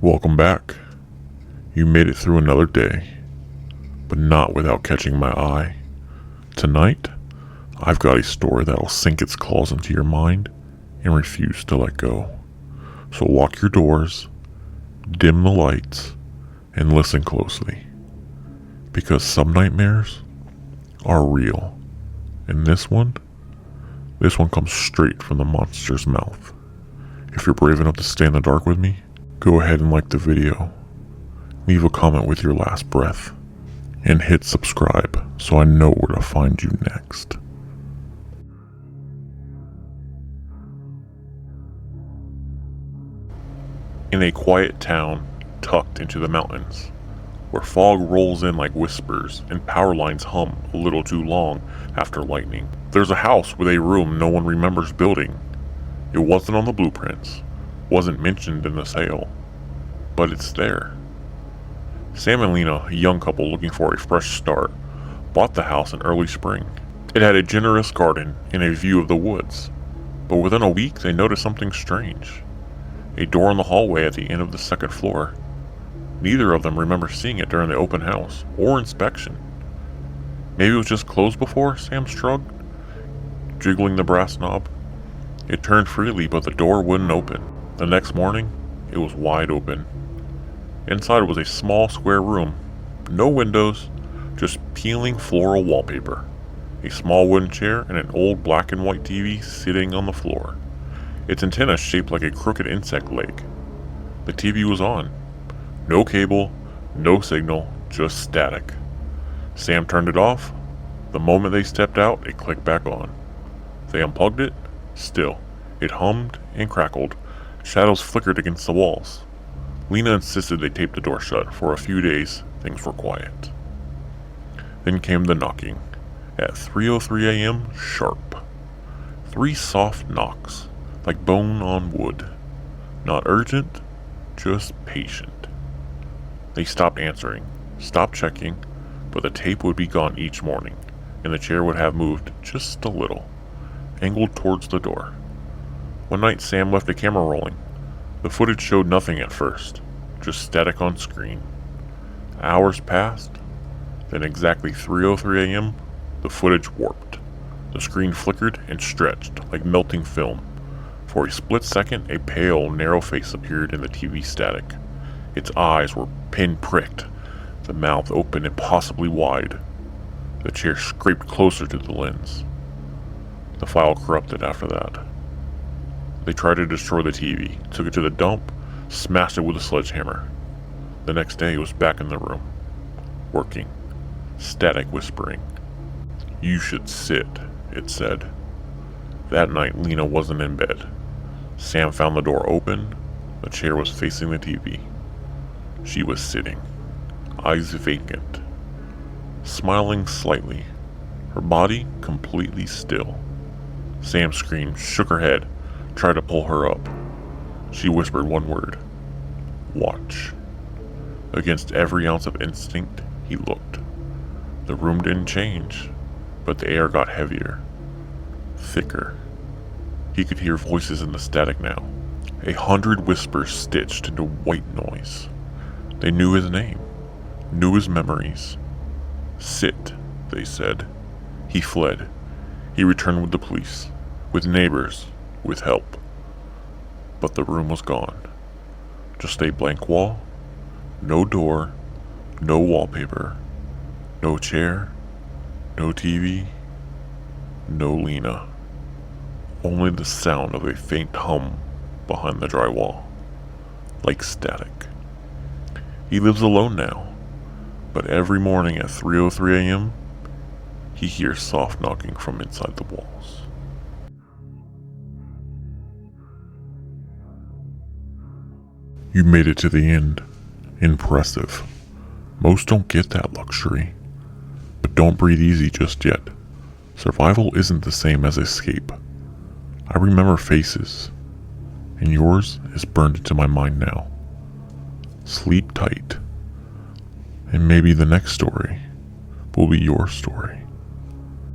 Welcome back. You made it through another day, but not without catching my eye. Tonight, I've got a story that'll sink its claws into your mind and refuse to let go. So lock your doors, dim the lights, and listen closely. Because some nightmares are real. And this one comes straight from the monster's mouth. If you're brave enough to stay in the dark with me, go ahead and like the video. Leave a comment with your last breath. And hit subscribe so I know where to find you next. In a quiet town tucked into the mountains, where fog rolls in like whispers and power lines hum a little too long after lightning, there's a house with a room no one remembers building. It wasn't on the blueprints, wasn't mentioned in the sale, but it's there. Sam and Lena, a young couple looking for a fresh start, bought the house in early spring. It had a generous garden and a view of the woods, but within a week they noticed something strange. A door in the hallway at the end of the second floor. Neither of them remember seeing it during the open house or inspection. Maybe it was just closed before, Sam shrugged, jiggling the brass knob. It turned freely, but the door wouldn't open. The next morning, it was wide open. Inside was a small square room. No windows, just peeling floral wallpaper. A small wooden chair and an old black and white TV sitting on the floor. Its antenna shaped like a crooked insect leg. The TV was on. No cable, no signal, just static. Sam turned it off. The moment they stepped out, it clicked back on. They unplugged it. Still, it hummed and crackled. Shadows flickered against the walls. Lena insisted they tape the door shut. For a few days, things were quiet. Then came the knocking. At 3:03 a.m. sharp. 3 soft knocks, like bone on wood. Not urgent, just patient. They stopped answering, stopped checking, but the tape would be gone each morning, and the chair would have moved just a little, angled towards the door. One night Sam left the camera rolling. The footage showed nothing at first, just static on screen. Hours passed, then exactly 3:03 a.m., the footage warped. The screen flickered and stretched like melting film. For a split second, a pale, narrow face appeared in the TV static. Its eyes were pin-pricked, the mouth open impossibly wide. The chair scraped closer to the lens. The file corrupted after that. They tried to destroy the TV, took it to the dump, smashed it with a sledgehammer. The next day it was back in the room, working, static whispering. "You should sit," it said. That night Lena wasn't in bed. Sam found the door open. The chair was facing the TV. She was sitting, eyes vacant, smiling slightly, her body completely still. Sam screamed, shook her head, tried to pull her up. She whispered one word: "Watch." Against every ounce of instinct, he looked. The room didn't change, but the air got heavier, thicker. He could hear voices in the static now. 100 whispers stitched into white noise. They knew his name, knew his memories. "Sit," they said. He fled. He returned with the police, with neighbors, with help. But the room was gone. Just a blank wall, no door, no wallpaper, no chair, no TV, no Lena. Only the sound of a faint hum behind the drywall, like static. He lives alone now, but every morning at 3:03 a.m., he hears soft knocking from inside the walls. You made it to the end. Impressive. Most don't get that luxury. But don't breathe easy just yet. Survival isn't the same as escape. I remember faces, and yours is burned into my mind now. Sleep tight, and maybe the next story will be your story.